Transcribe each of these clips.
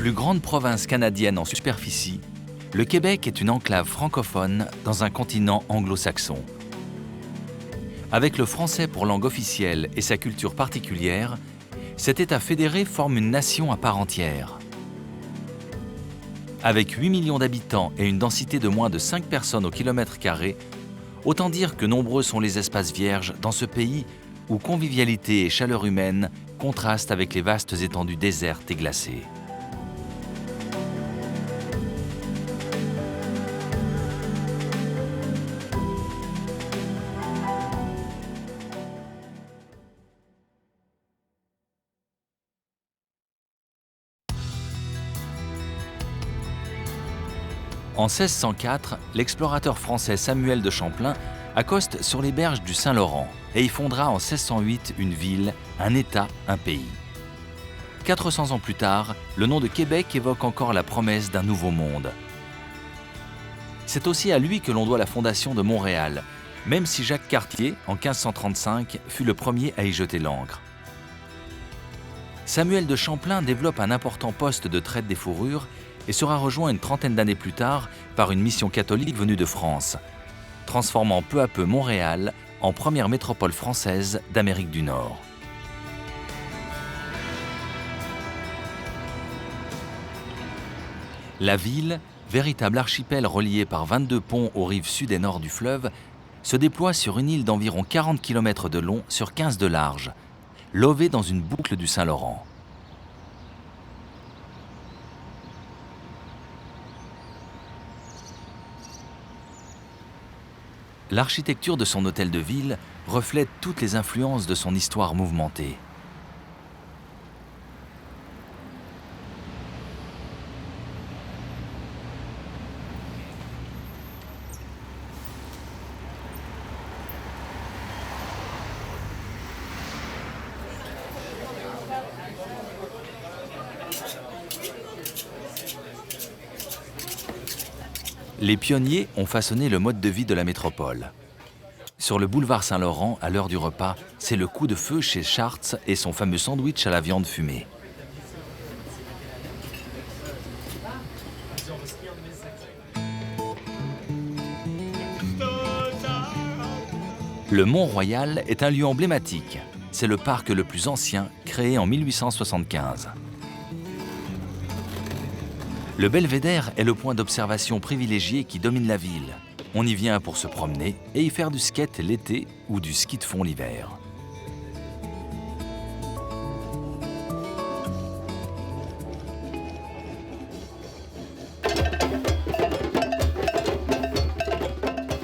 Plus grande province canadienne en superficie, le Québec est une enclave francophone dans un continent anglo-saxon. Avec le français pour langue officielle et sa culture particulière, cet État fédéré forme une nation à part entière. Avec 8 millions d'habitants et une densité de moins de 5 personnes au kilomètre carré, autant dire que nombreux sont les espaces vierges dans ce pays où convivialité et chaleur humaine contrastent avec les vastes étendues désertes et glacées. En 1604, l'explorateur français Samuel de Champlain accoste sur les berges du Saint-Laurent et y fondera en 1608 une ville, un État, un pays. 400 ans plus tard, le nom de Québec évoque encore la promesse d'un nouveau monde. C'est aussi à lui que l'on doit la fondation de Montréal, même si Jacques Cartier, en 1535, fut le premier à y jeter l'ancre. Samuel de Champlain développe un important poste de traite des fourrures et sera rejoint une trentaine d'années plus tard par une mission catholique venue de France, transformant peu à peu Montréal en première métropole française d'Amérique du Nord. La ville, véritable archipel relié par 22 ponts aux rives sud et nord du fleuve, se déploie sur une île d'environ 40 km de long sur 15 de large, lovée dans une boucle du Saint-Laurent. L'architecture de son hôtel de ville reflète toutes les influences de son histoire mouvementée. Les pionniers ont façonné le mode de vie de la métropole. Sur le boulevard Saint-Laurent, à l'heure du repas, c'est le coup de feu chez Schartz et son fameux sandwich à la viande fumée. Le Mont-Royal est un lieu emblématique. C'est le parc le plus ancien, créé en 1875. Le Belvédère est le point d'observation privilégié qui domine la ville. On y vient pour se promener et y faire du skate l'été ou du ski de fond l'hiver.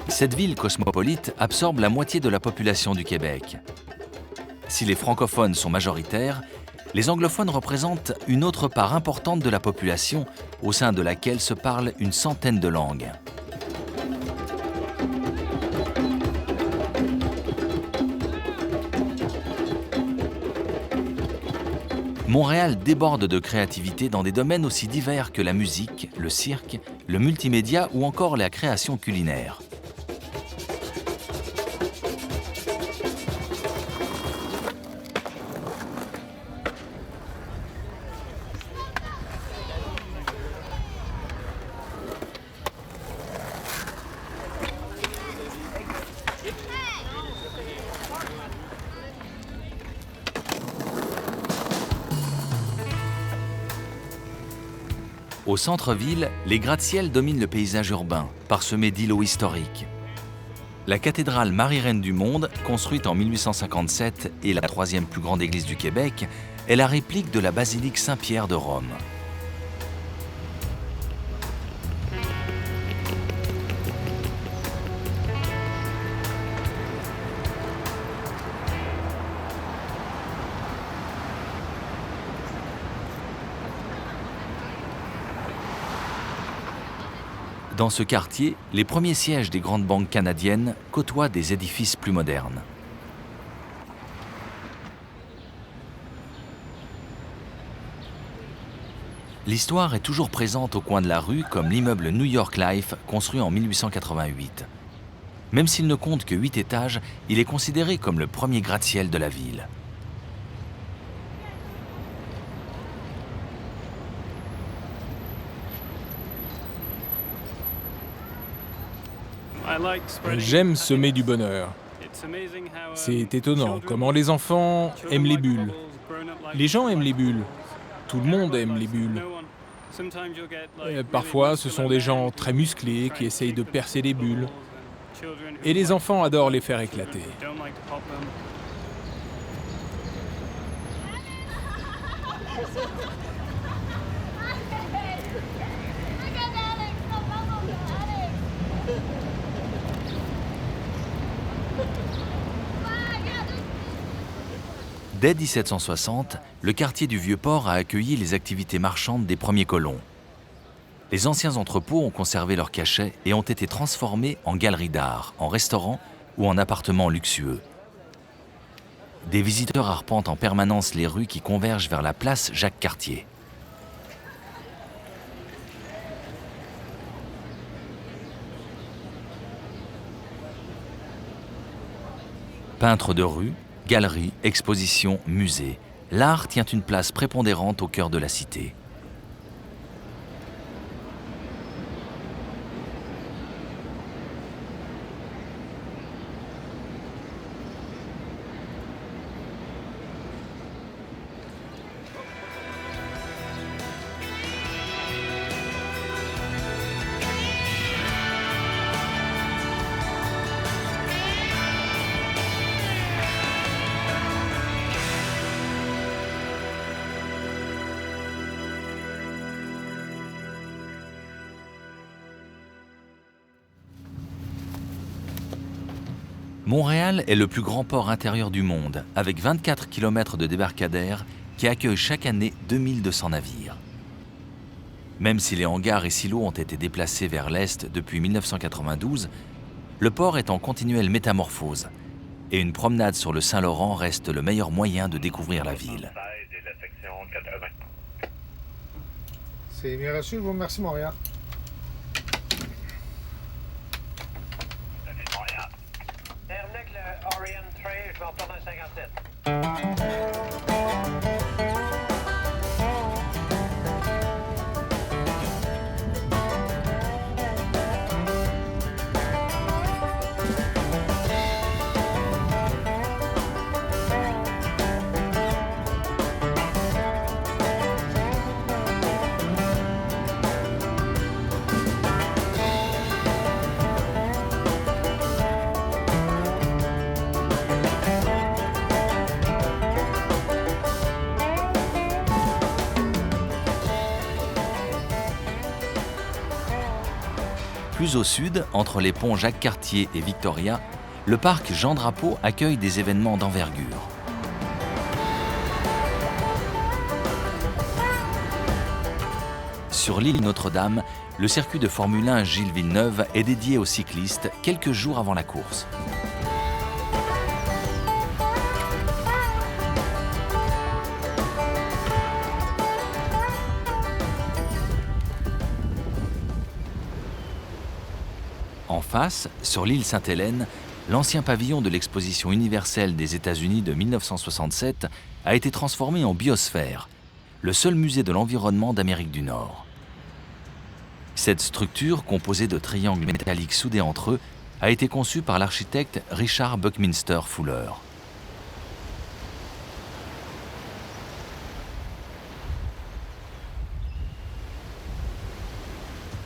Cette ville cosmopolite absorbe la moitié de la population du Québec. Si les francophones sont majoritaires, les anglophones représentent une autre part importante de la population au sein de laquelle se parlent une centaine de langues. Montréal déborde de créativité dans des domaines aussi divers que la musique, le cirque, le multimédia ou encore la création culinaire. Au centre-ville, les gratte-ciels dominent le paysage urbain, parsemé d'îlots historiques. La cathédrale Marie-Reine du Monde, construite en 1857 et la troisième plus grande église du Québec, est la réplique de la basilique Saint-Pierre de Rome. Dans ce quartier, les premiers sièges des grandes banques canadiennes côtoient des édifices plus modernes. L'histoire est toujours présente au coin de la rue, comme l'immeuble New York Life, construit en 1888. Même s'il ne compte que 8 étages, il est considéré comme le premier gratte-ciel de la ville. J'aime semer du bonheur. C'est étonnant comment les enfants aiment les bulles. Les gens aiment les bulles. Tout le monde aime les bulles. Parfois, ce sont des gens très musclés qui essayent de percer les bulles. Et les enfants adorent les faire éclater. Dès 1760, le quartier du Vieux-Port a accueilli les activités marchandes des premiers colons. Les anciens entrepôts ont conservé leur cachet et ont été transformés en galeries d'art, en restaurants ou en appartements luxueux. Des visiteurs arpentent en permanence les rues qui convergent vers la place Jacques-Cartier. Peintres de rue, galeries, expositions, musées, l'art tient une place prépondérante au cœur de la cité. Montréal est le plus grand port intérieur du monde, avec 24 km de débarcadères qui accueillent chaque année 2200 navires. Même si les hangars et silos ont été déplacés vers l'est depuis 1992, le port est en continuelle métamorphose et une promenade sur le Saint-Laurent reste le meilleur moyen de découvrir la ville. C'est bien reçu, je vous remercie, Montréal. Terminac, le Orient Trail, je vais en prendre un 57. Plus au sud, entre les ponts Jacques-Cartier et Victoria, le parc Jean-Drapeau accueille des événements d'envergure. Sur l'île Notre-Dame, le circuit de Formule 1 Gilles Villeneuve est dédié aux cyclistes quelques jours avant la course. En face, sur l'île Sainte-Hélène, l'ancien pavillon de l'exposition universelle des États-Unis de 1967 a été transformé en biosphère, le seul musée de l'environnement d'Amérique du Nord. Cette structure, composée de triangles métalliques soudés entre eux, a été conçue par l'architecte Richard Buckminster Fuller.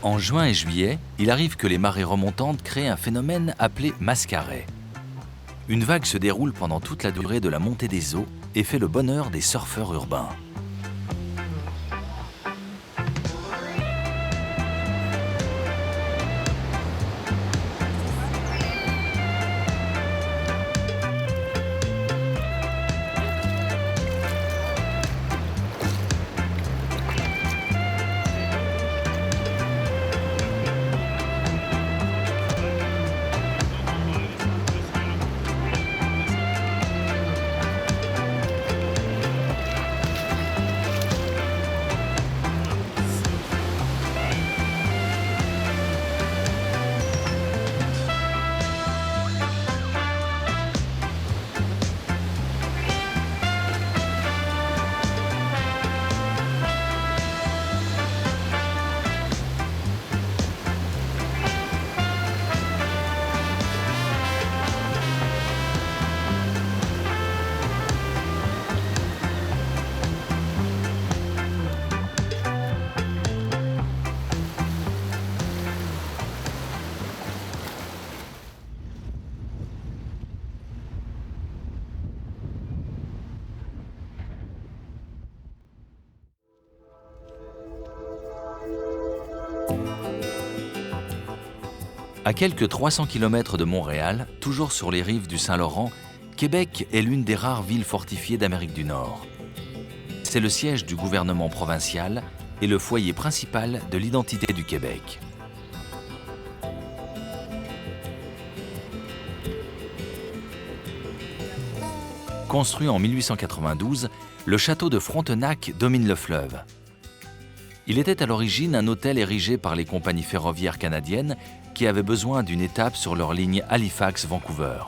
En juin et juillet, il arrive que les marées remontantes créent un phénomène appelé mascaret. Une vague se déroule pendant toute la durée de la montée des eaux et fait le bonheur des surfeurs urbains. À quelques 300 km de Montréal, toujours sur les rives du Saint-Laurent, Québec est l'une des rares villes fortifiées d'Amérique du Nord. C'est le siège du gouvernement provincial et le foyer principal de l'identité du Québec. Construit en 1892, le château de Frontenac domine le fleuve. Il était à l'origine un hôtel érigé par les compagnies ferroviaires canadiennes qui avaient besoin d'une étape sur leur ligne Halifax-Vancouver.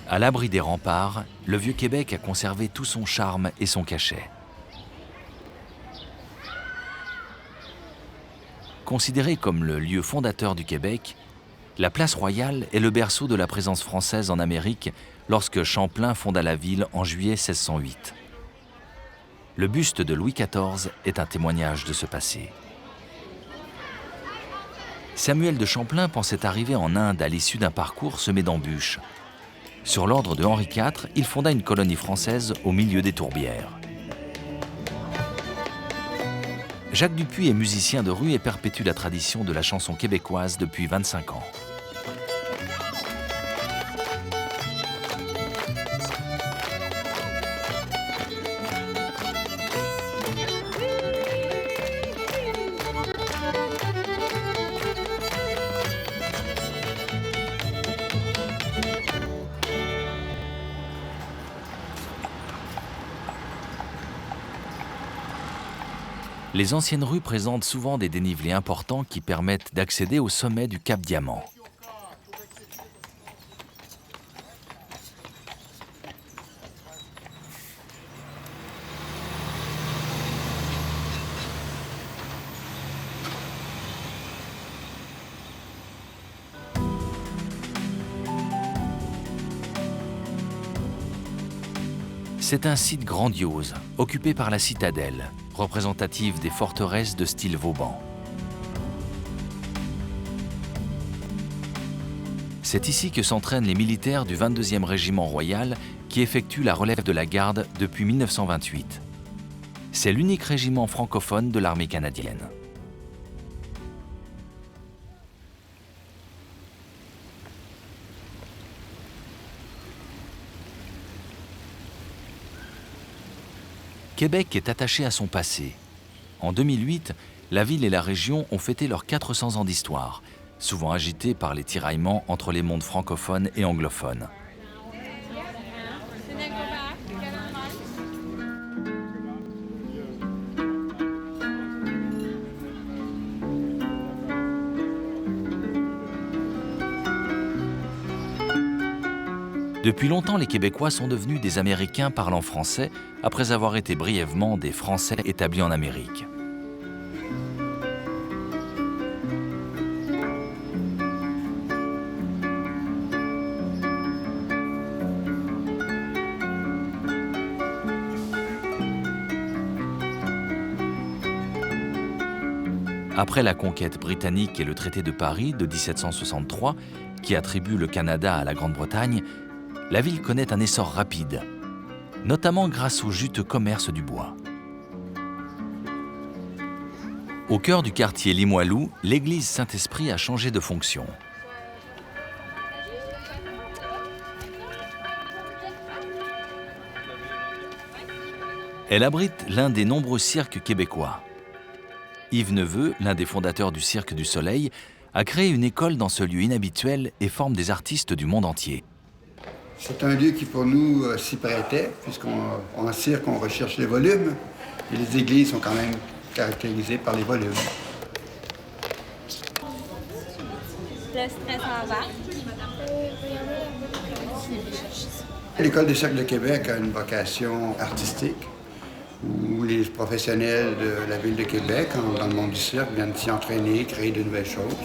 À l'abri des remparts, le Vieux-Québec a conservé tout son charme et son cachet. Considéré comme le lieu fondateur du Québec, la place Royale est le berceau de la présence française en Amérique lorsque Champlain fonda la ville en juillet 1608. Le buste de Louis XIV est un témoignage de ce passé. Samuel de Champlain pensait arriver en Inde à l'issue d'un parcours semé d'embûches. Sur l'ordre de Henri IV, il fonda une colonie française au milieu des tourbières. Jacques Dupuis est musicien de rue et perpétue la tradition de la chanson québécoise depuis 25 ans. Les anciennes rues présentent souvent des dénivelés importants qui permettent d'accéder au sommet du Cap Diamant. C'est un site grandiose, occupé par la citadelle, représentative des forteresses de style Vauban. C'est ici que s'entraînent les militaires du 22e régiment royal qui effectuent la relève de la garde depuis 1928. C'est l'unique régiment francophone de l'armée canadienne. Québec est attaché à son passé. En 2008, la ville et la région ont fêté leurs 400 ans d'histoire, souvent agités par les tiraillements entre les mondes francophones et anglophones. Depuis longtemps, les Québécois sont devenus des Américains parlant français après avoir été brièvement des Français établis en Amérique. Après la conquête britannique et le traité de Paris de 1763, qui attribue le Canada à la Grande-Bretagne, la ville connaît un essor rapide, notamment grâce au juteux commerce du bois. Au cœur du quartier Limoilou, l'église Saint-Esprit a changé de fonction. Elle abrite l'un des nombreux cirques québécois. Yves Neveu, l'un des fondateurs du Cirque du Soleil, a créé une école dans ce lieu inhabituel et forme des artistes du monde entier. C'est un lieu qui, pour nous, s'y prêtait, puisqu'en cirque, on recherche les volumes, et les églises sont quand même caractérisées par les volumes. Le stress en bas. L'École des cirques de Québec a une vocation artistique, où les professionnels de la ville de Québec, dans le monde du cirque, viennent s'y entraîner, créer de nouvelles choses.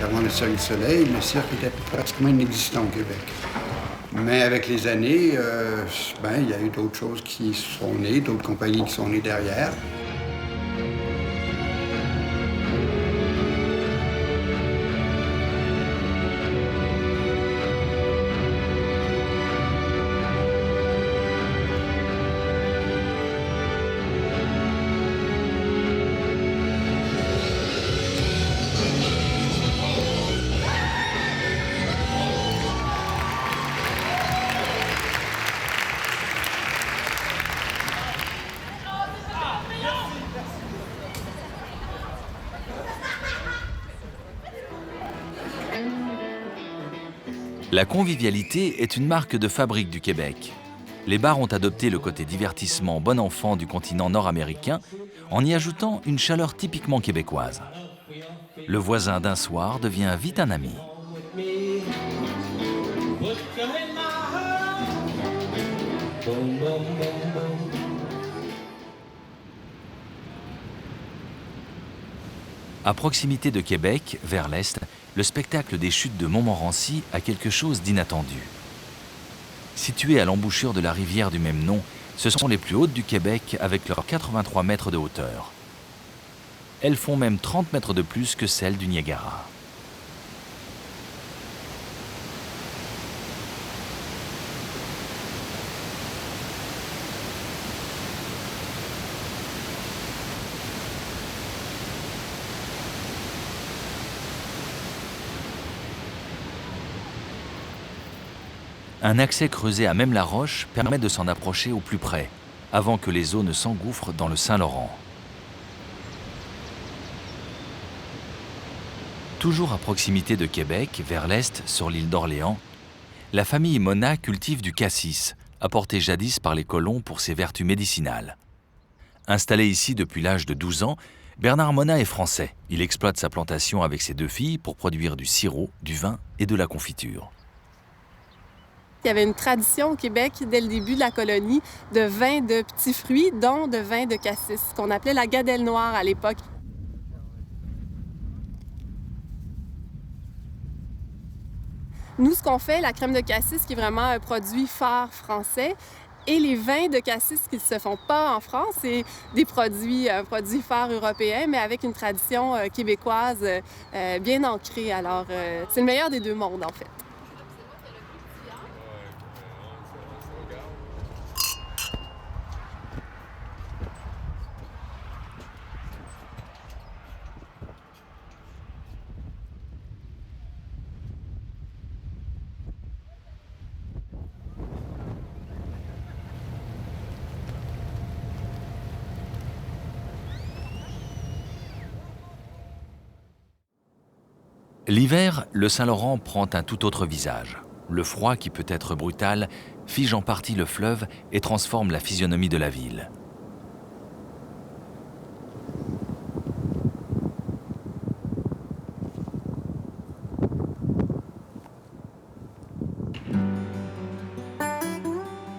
Avant le Cirque du Soleil, le cirque était pratiquement inexistant au Québec. Mais avec les années, il y a eu d'autres choses qui sont nées, d'autres compagnies qui sont nées derrière. La convivialité est une marque de fabrique du Québec. Les bars ont adopté le côté divertissement bon enfant du continent nord-américain en y ajoutant une chaleur typiquement québécoise. Le voisin d'un soir devient vite un ami. À proximité de Québec, vers l'est, le spectacle des chutes de Montmorency a quelque chose d'inattendu. Situées à l'embouchure de la rivière du même nom, ce sont les plus hautes du Québec avec leurs 83 mètres de hauteur. Elles font même 30 mètres de plus que celles du Niagara. Un accès creusé à même la roche permet de s'en approcher au plus près, avant que les eaux ne s'engouffrent dans le Saint-Laurent. Toujours à proximité de Québec, vers l'est, sur l'île d'Orléans, la famille Mona cultive du cassis, apporté jadis par les colons pour ses vertus médicinales. Installé ici depuis l'âge de 12 ans, Bernard Mona est français. Il exploite sa plantation avec ses 2 filles pour produire du sirop, du vin et de la confiture. Il y avait une tradition au Québec, dès le début de la colonie, de vin de petits fruits, dont de vin de cassis, qu'on appelait la gadelle noire à l'époque. Nous, ce qu'on fait, la crème de cassis, qui est vraiment un produit phare français, et les vins de cassis qui ne se font pas en France, c'est un produit phare européen, mais avec une tradition québécoise bien ancrée. Alors, c'est le meilleur des 2 mondes, en fait. L'hiver, le Saint-Laurent prend un tout autre visage. Le froid, qui peut être brutal, fige en partie le fleuve et transforme la physionomie de la ville.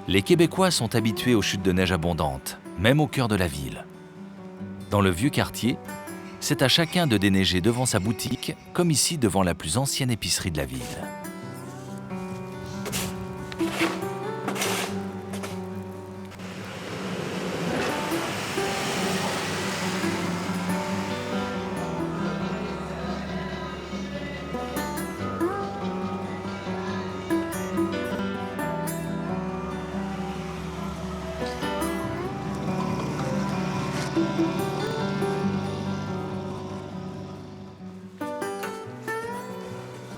Les Québécois sont habitués aux chutes de neige abondantes, même au cœur de la ville. Dans le vieux quartier, c'est à chacun de déneiger devant sa boutique, comme ici devant la plus ancienne épicerie de la ville.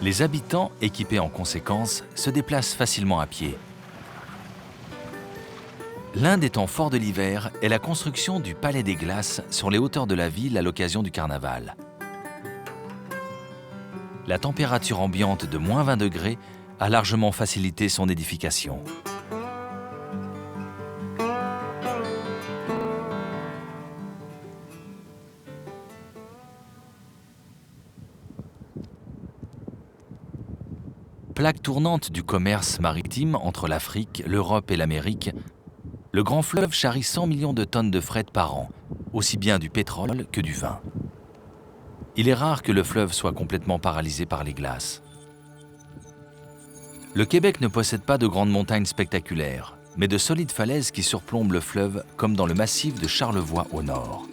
Les habitants, équipés en conséquence, se déplacent facilement à pied. L'un des temps forts de l'hiver est la construction du Palais des Glaces sur les hauteurs de la ville à l'occasion du carnaval. La température ambiante de moins 20 degrés a largement facilité son édification. Plaque tournante du commerce maritime entre l'Afrique, l'Europe et l'Amérique, le grand fleuve charrie 100 millions de tonnes de fret par an, aussi bien du pétrole que du vin. Il est rare que le fleuve soit complètement paralysé par les glaces. Le Québec ne possède pas de grandes montagnes spectaculaires, mais de solides falaises qui surplombent le fleuve, comme dans le massif de Charlevoix au nord.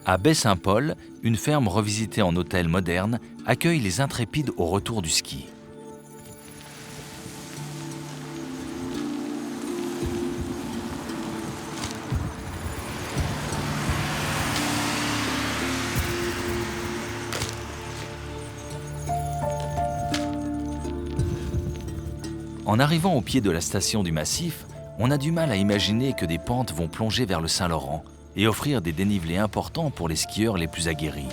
À Baie-Saint-Paul, une ferme revisitée en hôtel moderne accueille les intrépides au retour du ski. En arrivant au pied de la station du massif, on a du mal à imaginer que des pentes vont plonger vers le Saint-Laurent et offrir des dénivelés importants pour les skieurs les plus aguerris.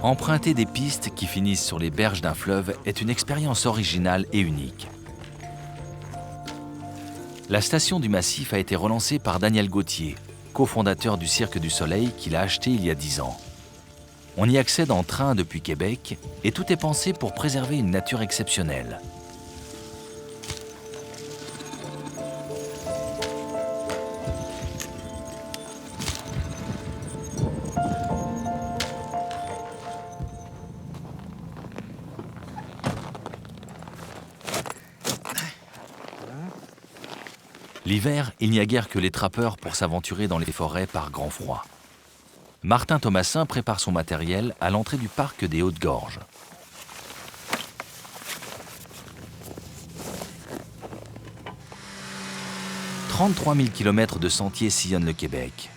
Emprunter des pistes qui finissent sur les berges d'un fleuve est une expérience originale et unique. La station du massif a été relancée par Daniel Gauthier, cofondateur du Cirque du Soleil qu'il a acheté il y a 10 ans. On y accède en train depuis Québec et tout est pensé pour préserver une nature exceptionnelle. L'hiver, il n'y a guère que les trappeurs pour s'aventurer dans les forêts par grand froid. Martin Thomassin prépare son matériel à l'entrée du parc des Hautes-Gorges. « 33 000 km de sentiers sillonnent le Québec.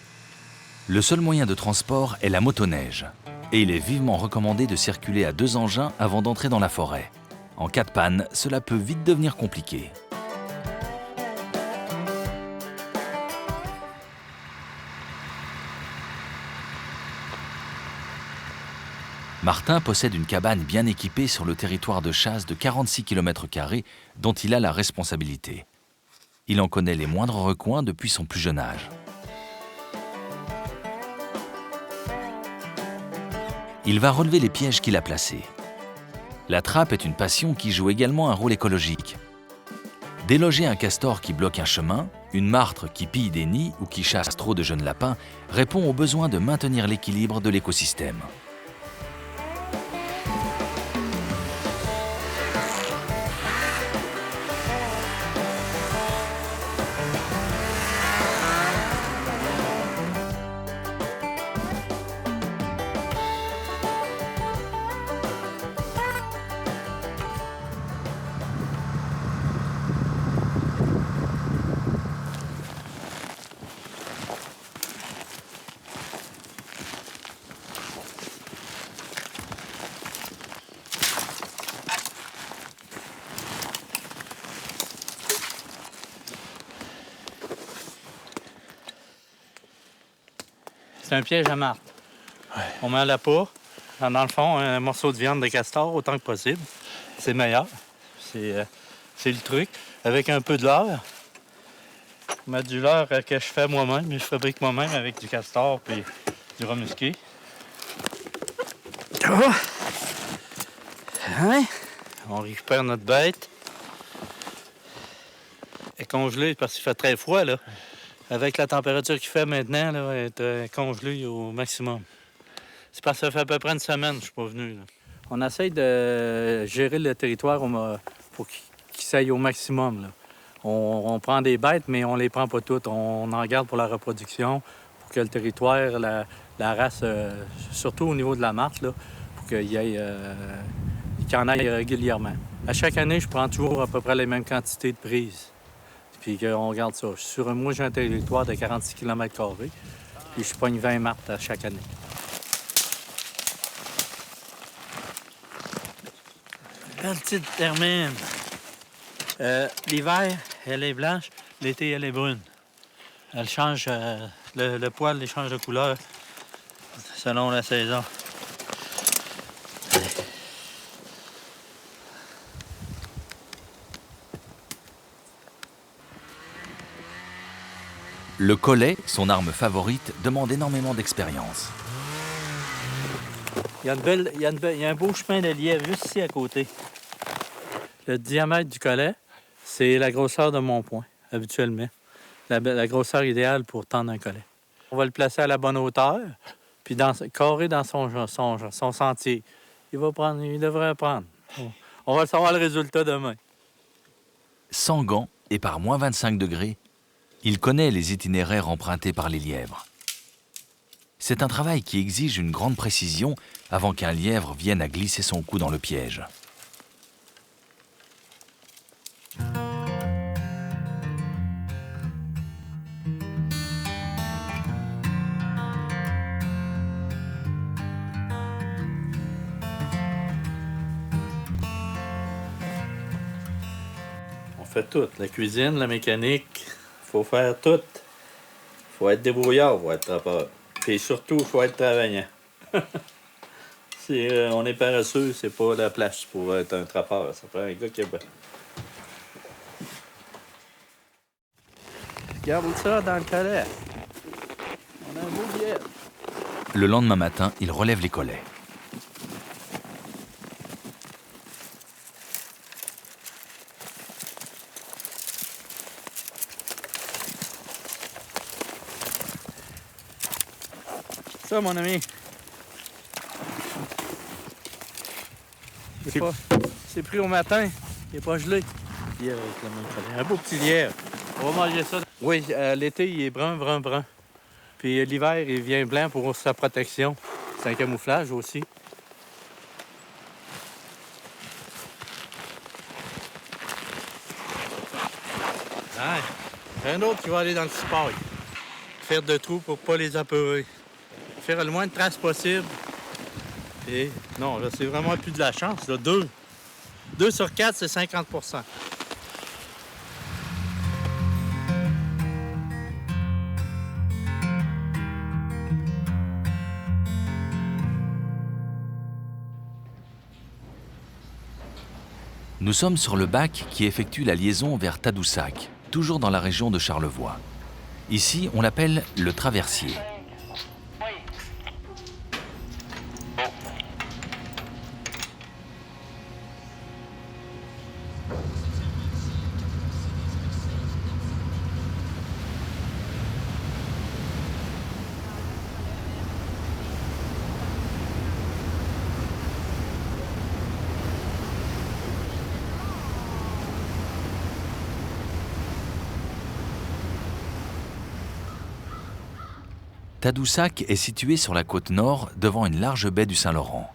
Le seul moyen de transport est la motoneige. Et il est vivement recommandé de circuler à 2 engins avant d'entrer dans la forêt. En cas de panne, cela peut vite devenir compliqué. Martin possède une cabane bien équipée sur le territoire de chasse de 46 km² dont il a la responsabilité. Il en connaît les moindres recoins depuis son plus jeune âge. Il va relever les pièges qu'il a placés. La trappe est une passion qui joue également un rôle écologique. Déloger un castor qui bloque un chemin, une martre qui pille des nids ou qui chasse trop de jeunes lapins répond au besoin de maintenir l'équilibre de l'écosystème. C'est un piège à martre. Ouais. On met à la peau, dans le fond, un morceau de viande de castor autant que possible. C'est meilleur. C'est le truc. Avec un peu de leurre. Mettre du leurre que je fais moi-même. Je fabrique moi-même avec du castor et du remusqué. Oh. Hein? On récupère notre bête. Elle est congelée parce qu'il fait très froid, là. Avec la température qu'il fait maintenant, là, elle est congelée au maximum. C'est parce que ça fait à peu près une semaine que je ne suis pas venu. Là. On essaye de gérer le territoire pour qu'il s'aille au maximum. Là. On prend des bêtes, mais on ne les prend pas toutes. On en garde pour la reproduction, pour que le territoire, la race, surtout au niveau de la martre, là, pour qu'il en aille régulièrement. À chaque année, je prends toujours à peu près les mêmes quantités de prises. Puis on regarde ça. Moi, j'ai un territoire de 46 km², puis je pogne 20 martres à chaque année. Belle petite termine. L'hiver, elle est blanche. L'été, elle est brune. Elle change, le poil, elle change de couleur selon la saison. Le collet, son arme favorite, demande énormément d'expérience. Il y a un beau chemin de lièvre juste ici à côté. Le diamètre du collet, C'est la grosseur de mon poing, habituellement. La grosseur idéale pour tendre un collet. On va le placer à la bonne hauteur, puis carré dans son sentier. Il devrait prendre. On va savoir le résultat demain. Sans gants et par moins 25 degrés, il connaît les itinéraires empruntés par les lièvres. C'est un travail qui exige une grande précision avant qu'un lièvre vienne à glisser son cou dans le piège. On fait tout. La cuisine, la mécanique, il faut faire tout. Il faut être débrouillard pour être trappeur. Et surtout, il faut être travaillant. Si on est paresseux, c'est pas la place pour être un trappeur. Ça prend un gars qui est bon. Regarde ça dans le collet. On a un beau billet. Le lendemain matin, il relève les collets. Ça, mon ami. C'est pris au matin. Il n'est pas gelé. Lièvre avec le même collet. Un beau petit lièvre. On va manger ça. Oui, l'été, il est brun. Puis l'hiver, il vient blanc pour sa protection. C'est un camouflage aussi. Ouais. Un autre qui va aller dans le cipaille. Faire de trous pour pas les apeurer. Faire le moins de traces possible. Et non, là, c'est vraiment plus de la chance. Là. 2 sur 4, c'est 50%. Nous sommes sur le bac qui effectue la liaison vers Tadoussac, toujours dans la région de Charlevoix. Ici, on l'appelle le traversier. Tadoussac est situé sur la côte nord, devant une large baie du Saint-Laurent.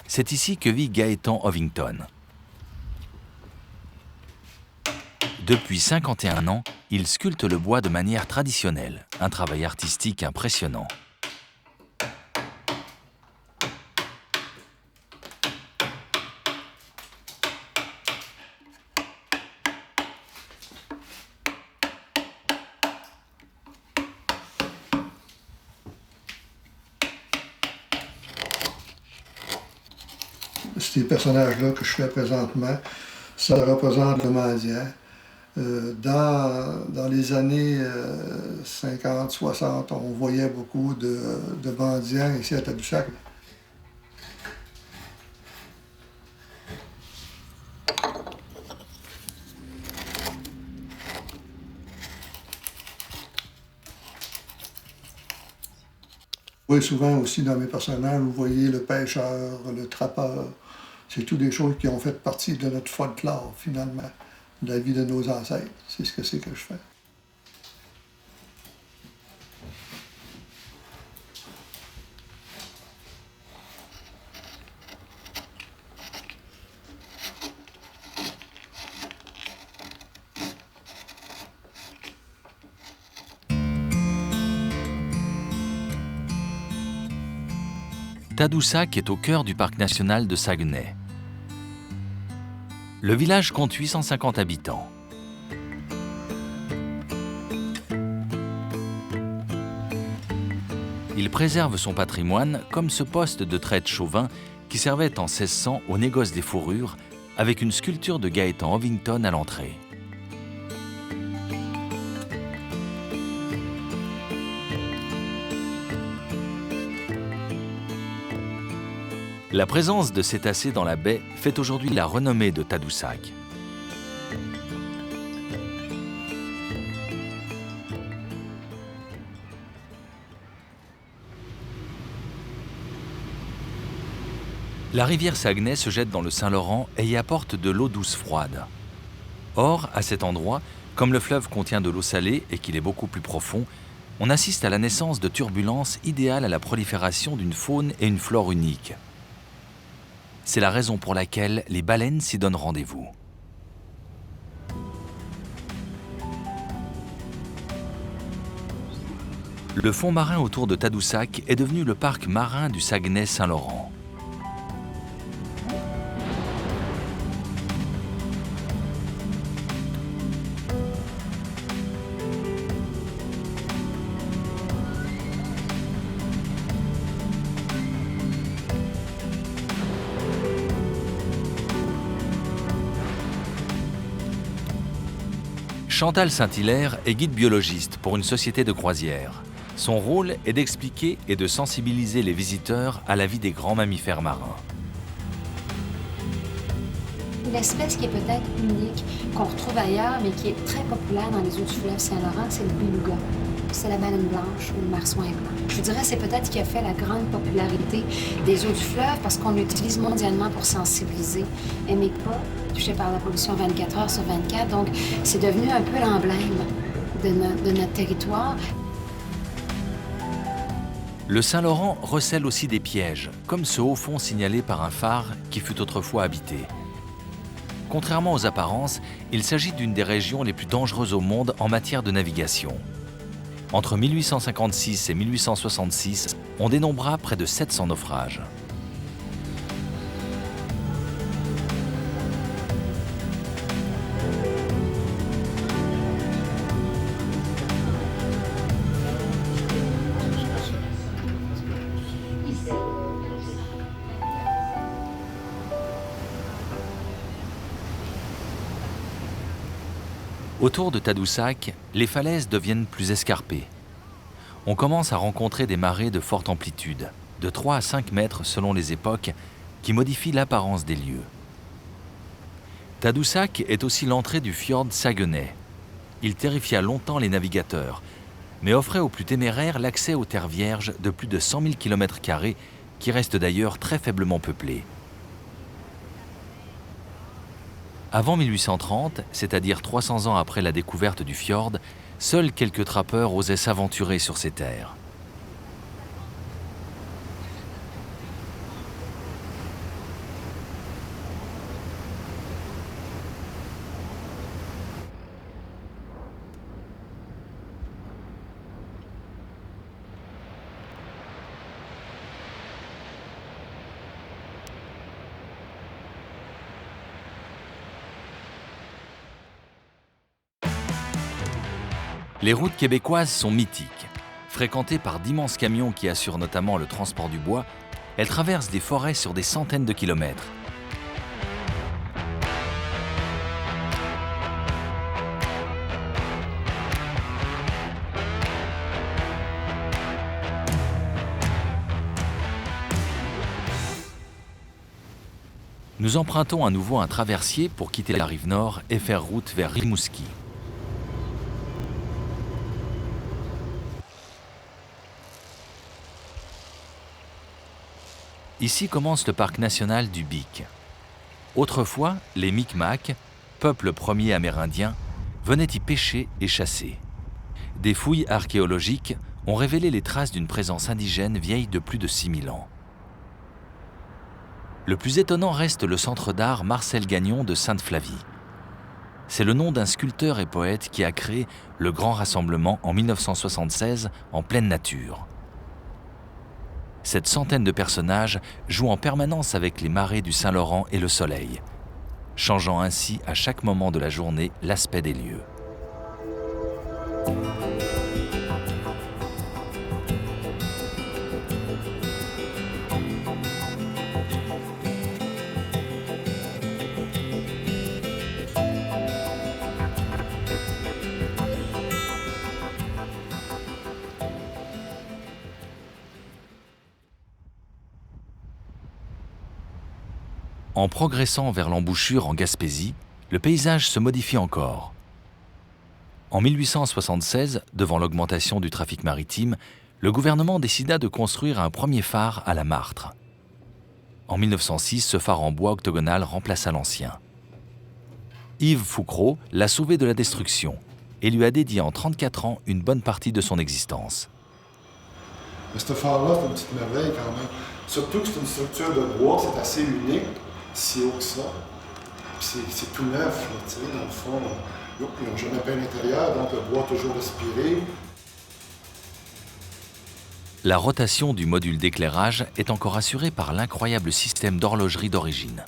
C'est ici que vit Gaëtan Ovington. Depuis 51 ans, il sculpte le bois de manière traditionnelle, un travail artistique impressionnant. Ces personnages-là que je fais présentement, ça représente le mendiant. Dans les années 50, 60, on voyait beaucoup de mendiants ici à Tadoussac. Oui, souvent aussi dans mes personnages, vous voyez le pêcheur, le trappeur. C'est toutes des choses qui ont fait partie de notre folklore, finalement, de la vie de nos ancêtres. C'est ce que je fais. Tadoussac est au cœur du parc national de Saguenay. Le village compte 850 habitants. Il préserve son patrimoine comme ce poste de traite chauvin qui servait en 1600 au négoce des fourrures avec une sculpture de Gaëtan Ovington à l'entrée. La présence de cétacés dans la baie fait aujourd'hui la renommée de Tadoussac. La rivière Saguenay se jette dans le Saint-Laurent et y apporte de l'eau douce froide. Or, à cet endroit, comme le fleuve contient de l'eau salée et qu'il est beaucoup plus profond, on assiste à la naissance de turbulences idéales à la prolifération d'une faune et une flore uniques. C'est la raison pour laquelle les baleines s'y donnent rendez-vous. Le fond marin autour de Tadoussac est devenu le parc marin du Saguenay-Saint-Laurent. Chantal Saint-Hilaire est guide biologiste pour une société de croisière. Son rôle est d'expliquer et de sensibiliser les visiteurs à la vie des grands mammifères marins. L'espèce qui est peut-être unique, qu'on retrouve ailleurs, mais qui est très populaire dans les eaux du fleuve Saint-Laurent, c'est le beluga. C'est la baleine blanche ou le marsouin blanc. Je vous dirais, c'est peut-être ce qui a fait la grande popularité des eaux du fleuve parce qu'on l'utilise mondialement pour sensibiliser. Aimez pas, touché par la pollution 24 heures sur 24. Donc, c'est devenu un peu l'emblème de notre territoire. Le Saint-Laurent recèle aussi des pièges, comme ce haut fond signalé par un phare qui fut autrefois habité. Contrairement aux apparences, il s'agit d'une des régions les plus dangereuses au monde en matière de navigation. Entre 1856 et 1866, on dénombra près de 700 naufrages. Autour de Tadoussac, les falaises deviennent plus escarpées. On commence à rencontrer des marées de forte amplitude, de 3 à 5 mètres selon les époques, qui modifient l'apparence des lieux. Tadoussac est aussi l'entrée du fjord Saguenay. Il terrifia longtemps les navigateurs, mais offrait aux plus téméraires l'accès aux terres vierges de plus de 100 000 km² qui restent d'ailleurs très faiblement peuplées. Avant 1830, c'est-à-dire 300 ans après la découverte du fjord, seuls quelques trappeurs osaient s'aventurer sur ces terres. Les routes québécoises sont mythiques. Fréquentées par d'immenses camions qui assurent notamment le transport du bois, elles traversent des forêts sur des centaines de kilomètres. Nous empruntons à nouveau un traversier pour quitter la rive nord et faire route vers Rimouski. Ici commence le parc national du Bic. Autrefois, les Micmacs, peuple premier amérindien, venaient y pêcher et chasser. Des fouilles archéologiques ont révélé les traces d'une présence indigène vieille de plus de 6000 ans. Le plus étonnant reste le centre d'art Marcel Gagnon de Sainte-Flavie. C'est le nom d'un sculpteur et poète qui a créé le Grand Rassemblement en 1976 en pleine nature. Cette centaine de personnages joue en permanence avec les marées du Saint-Laurent et le soleil, changeant ainsi à chaque moment de la journée l'aspect des lieux. En progressant vers l'embouchure en Gaspésie, le paysage se modifie encore. En 1876, devant l'augmentation du trafic maritime, le gouvernement décida de construire un premier phare à la Martre. En 1906, ce phare en bois octogonal remplaça l'ancien. Yves Foucrault l'a sauvé de la destruction et lui a dédié en 34 ans une bonne partie de son existence. Mais ce phare-là, c'est une petite merveille quand même. Surtout que c'est une structure de bois, c'est assez unique, si haut que ça. C'est tout neuf, là, tu sais, dans le fond. Ils n'ont jamais peint l'intérieur, donc le bois a toujours respiré. La rotation du module d'éclairage est encore assurée par l'incroyable système d'horlogerie d'origine.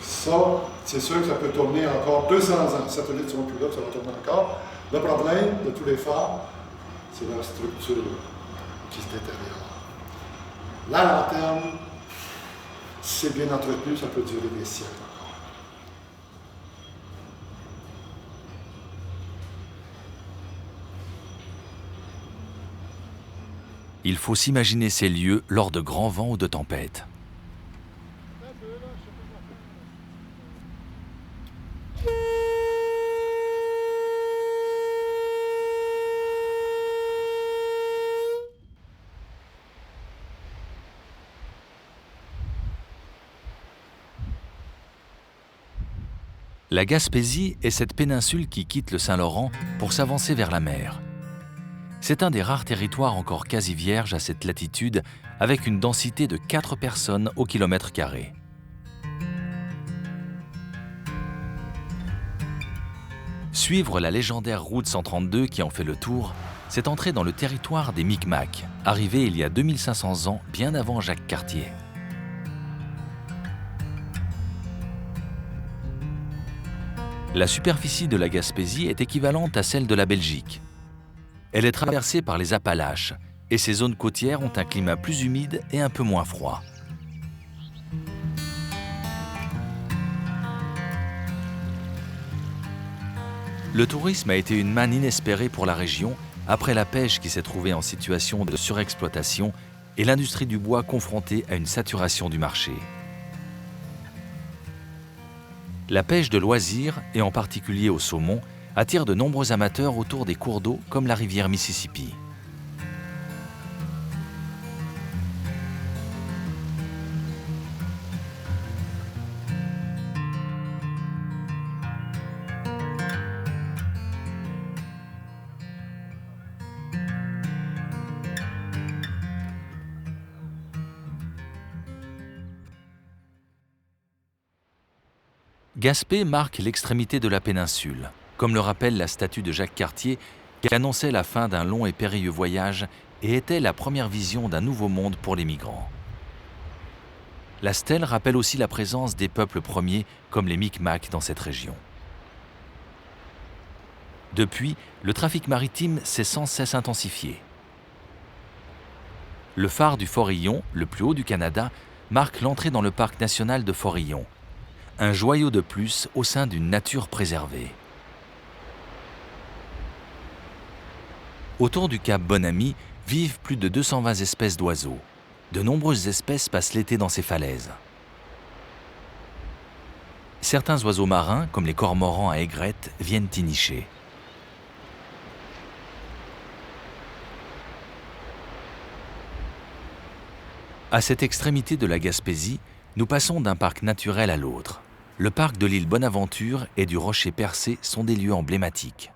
Ça, c'est sûr que ça peut tourner encore 200 ans. Les satellites ne sont plus là, ça va tourner encore. Le problème de tous les phares, c'est la structure qui se détériore. La lanterne, si c'est bien entretenu, ça peut durer des siècles encore. Il faut s'imaginer ces lieux lors de grands vents ou de tempêtes. La Gaspésie est cette péninsule qui quitte le Saint-Laurent pour s'avancer vers la mer. C'est un des rares territoires encore quasi vierges à cette latitude, avec une densité de 4 personnes au kilomètre carré. Suivre la légendaire route 132 qui en fait le tour, c'est entrer dans le territoire des Micmacs, arrivés il y a 2500 ans, bien avant Jacques Cartier. La superficie de la Gaspésie est équivalente à celle de la Belgique. Elle est traversée par les Appalaches et ses zones côtières ont un climat plus humide et un peu moins froid. Le tourisme a été une manne inespérée pour la région après la pêche qui s'est trouvée en situation de surexploitation et l'industrie du bois confrontée à une saturation du marché. La pêche de loisirs, et en particulier au saumon, attire de nombreux amateurs autour des cours d'eau comme la rivière Mississippi. Gaspé marque l'extrémité de la péninsule, comme le rappelle la statue de Jacques Cartier qui annonçait la fin d'un long et périlleux voyage et était la première vision d'un nouveau monde pour les migrants. La stèle rappelle aussi la présence des peuples premiers comme les Micmacs dans cette région. Depuis, le trafic maritime s'est sans cesse intensifié. Le phare du Forillon, le plus haut du Canada, marque l'entrée dans le parc national de Forillon, un joyau de plus au sein d'une nature préservée. Autour du cap Bonami vivent plus de 220 espèces d'oiseaux. De nombreuses espèces passent l'été dans ces falaises. Certains oiseaux marins, comme les cormorans à aigrettes, viennent y nicher. À cette extrémité de la Gaspésie, nous passons d'un parc naturel à l'autre. Le parc de l'île Bonaventure et du Rocher Percé sont des lieux emblématiques.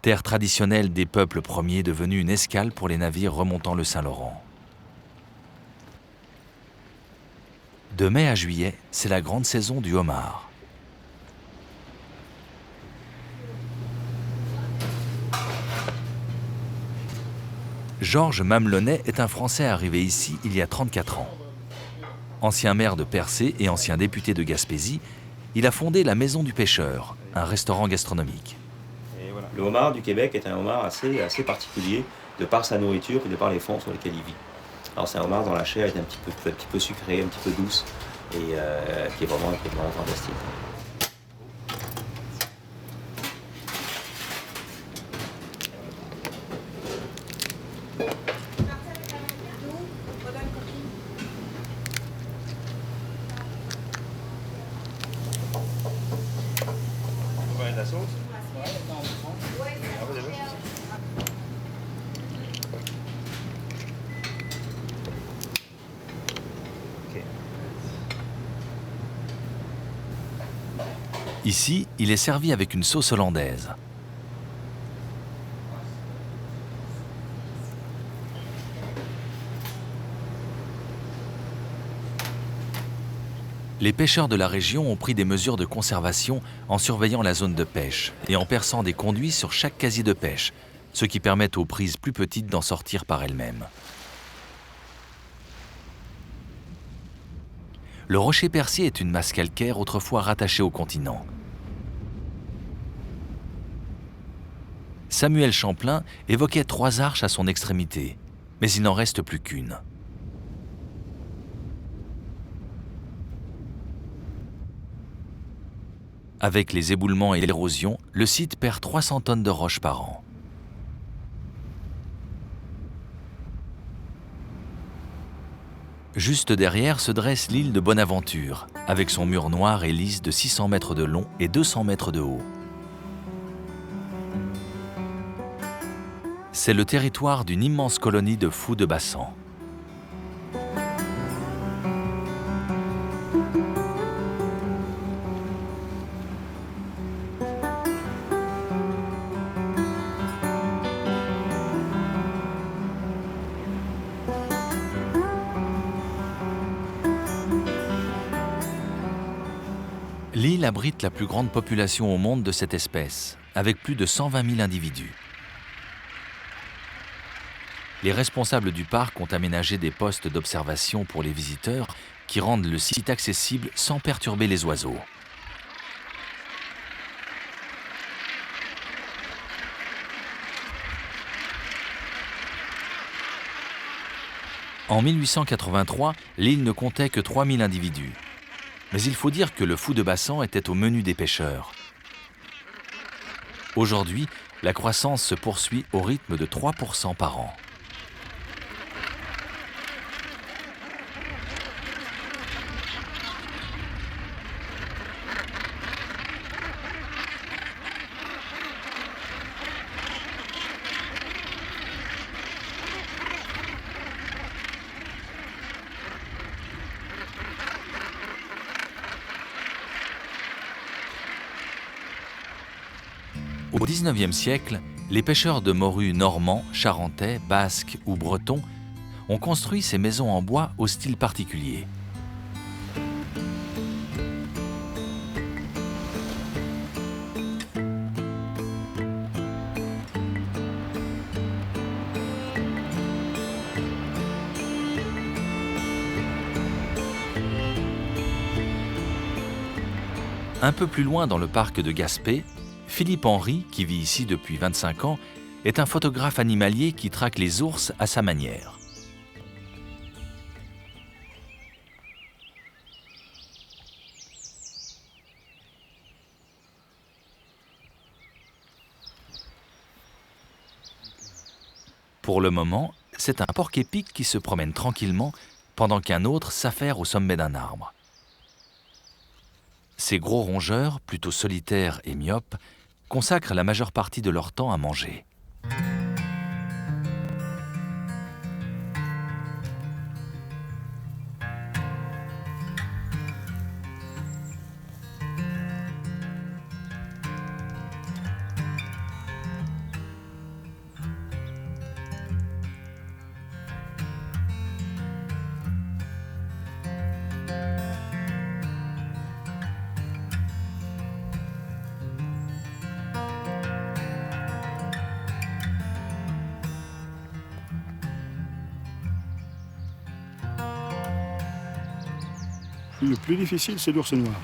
Terre traditionnelle des peuples premiers devenue une escale pour les navires remontant le Saint-Laurent. De mai à juillet, c'est la grande saison du homard. Georges Mamelonnet est un Français arrivé ici il y a 34 ans. Ancien maire de Percé et ancien député de Gaspésie, il a fondé la Maison du Pêcheur, un restaurant gastronomique. Et voilà. Le homard du Québec est un homard assez particulier de par sa nourriture et de par les fonds sur lesquels il vit. Alors c'est un homard dont la chair est un petit peu sucrée, un petit peu douce et qui est vraiment fantastique. Ici, il est servi avec une sauce hollandaise. Les pêcheurs de la région ont pris des mesures de conservation en surveillant la zone de pêche et en perçant des conduits sur chaque casier de pêche, ce qui permet aux prises plus petites d'en sortir par elles-mêmes. Le rocher Percier est une masse calcaire autrefois rattachée au continent. Samuel Champlain évoquait 3 arches à son extrémité, mais il n'en reste plus qu'une. Avec les éboulements et l'érosion, le site perd 300 tonnes de roches par an. Juste derrière se dresse l'île de Bonaventure, avec son mur noir et lisse de 600 mètres de long et 200 mètres de haut. C'est le territoire d'une immense colonie de fous de Bassan. L'île abrite la plus grande population au monde de cette espèce, avec plus de 120 000 individus. Les responsables du parc ont aménagé des postes d'observation pour les visiteurs qui rendent le site accessible sans perturber les oiseaux. En 1883, l'île ne comptait que 3 000 individus. Mais il faut dire que le fou de Bassan était au menu des pêcheurs. Aujourd'hui, la croissance se poursuit au rythme de 3% par an. Au XIXe siècle, les pêcheurs de morues normands, charentais, basques ou bretons ont construit ces maisons en bois au style particulier. Un peu plus loin dans le parc de Gaspé, Philippe Henry, qui vit ici depuis 25 ans, est un photographe animalier qui traque les ours à sa manière. Pour le moment, c'est un porc-épic qui se promène tranquillement pendant qu'un autre s'affaire au sommet d'un arbre. Ces gros rongeurs, plutôt solitaires et myopes, consacrent la majeure partie de leur temps à manger. Le plus difficile, c'est l'ours noir.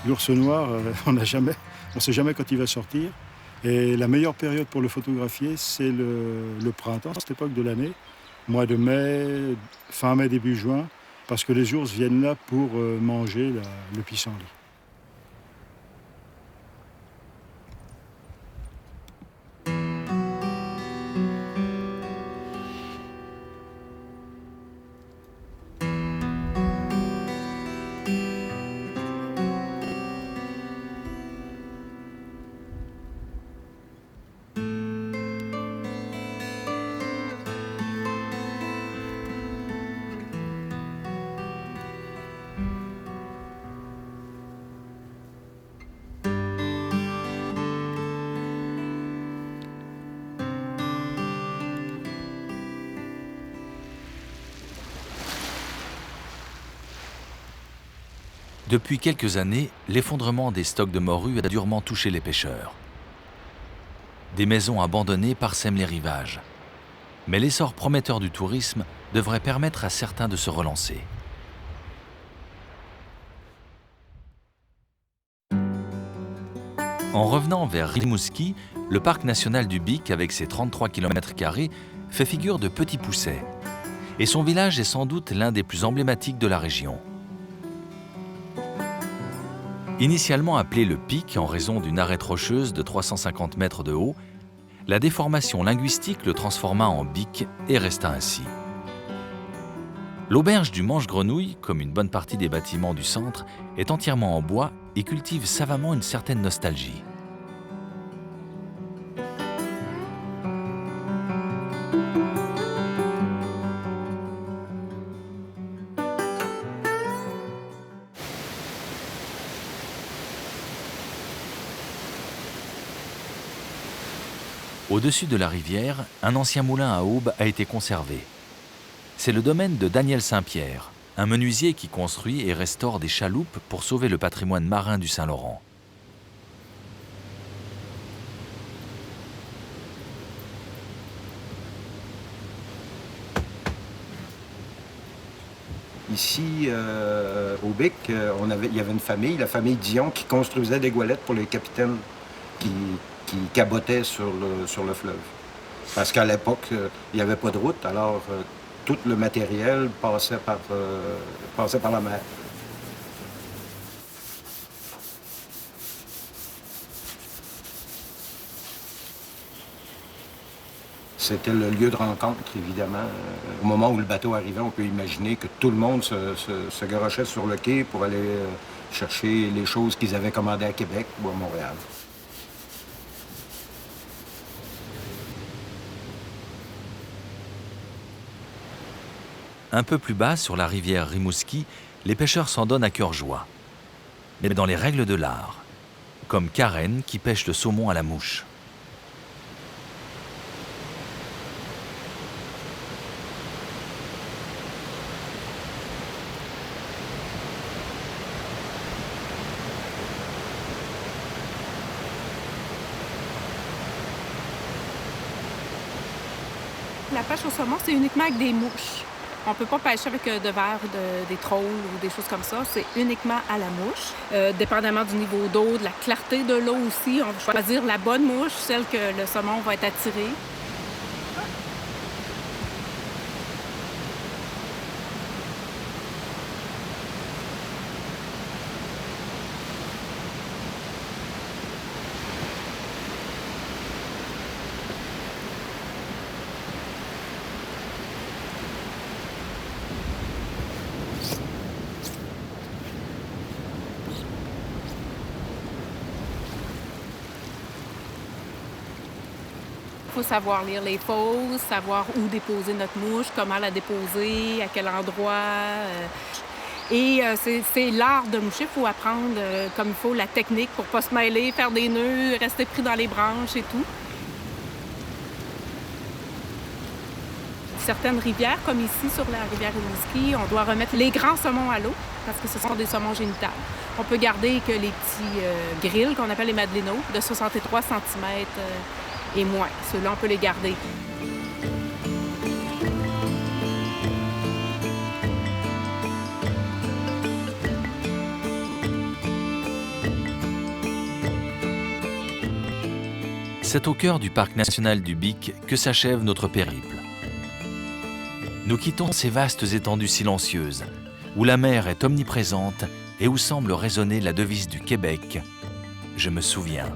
L'ours noir, on ne sait jamais quand il va sortir. Et la meilleure période pour le photographier, c'est le printemps, cette époque de l'année, mois de mai, fin mai, début juin, parce que les ours viennent là pour manger le pissenlit. Depuis quelques années, l'effondrement des stocks de morues a durement touché les pêcheurs. Des maisons abandonnées parsèment les rivages. Mais l'essor prometteur du tourisme devrait permettre à certains de se relancer. En revenant vers Rimouski, le parc national du Bic, avec ses 33 km², fait figure de petit pousset. Et son village est sans doute l'un des plus emblématiques de la région. Initialement appelé le Pic en raison d'une arête rocheuse de 350 mètres de haut, la déformation linguistique le transforma en Bic et resta ainsi. L'auberge du Manche-Grenouille, comme une bonne partie des bâtiments du centre, est entièrement en bois et cultive savamment une certaine nostalgie. Au-dessus de la rivière, un ancien moulin à aubes a été conservé. C'est le domaine de Daniel Saint-Pierre, un menuisier qui construit et restaure des chaloupes pour sauver le patrimoine marin du Saint-Laurent. Ici, au Bic, il y avait une famille, la famille Dion, qui construisait des goélettes pour les capitaines qui cabotaient sur le fleuve. Parce qu'à l'époque, il n'y avait pas de route, alors tout le matériel passait par la mer. C'était le lieu de rencontre, évidemment. Au moment où le bateau arrivait, on peut imaginer que tout le monde se garochait sur le quai pour aller chercher les choses qu'ils avaient commandées à Québec ou à Montréal. Un peu plus bas, sur la rivière Rimouski, les pêcheurs s'en donnent à cœur joie. Mais dans les règles de l'art, comme Karen qui pêche le saumon à la mouche. La pêche au saumon, c'est uniquement avec des mouches. On ne peut pas pêcher avec de verre, des trolls ou des choses comme ça. C'est uniquement à la mouche. Dépendamment du niveau d'eau, de la clarté de l'eau aussi, on va choisir la bonne mouche, celle que le saumon va être attiré. Il faut savoir lire les fausses, savoir où déposer notre mouche, comment la déposer, à quel endroit. Et c'est l'art de moucher. Il faut apprendre comme il faut la technique pour ne pas se mêler, faire des nœuds, rester pris dans les branches et tout. Certaines rivières, comme ici sur la rivière Rimouski, on doit remettre les grands saumons à l'eau parce que ce sont des saumons génitales. On peut garder que les petits grilles qu'on appelle les madelinos de 63 cm et moins. Ceux-là, on peut les garder. C'est au cœur du parc national du Bic que s'achève notre périple. Nous quittons ces vastes étendues silencieuses, où la mer est omniprésente et où semble résonner la devise du Québec, « Je me souviens ».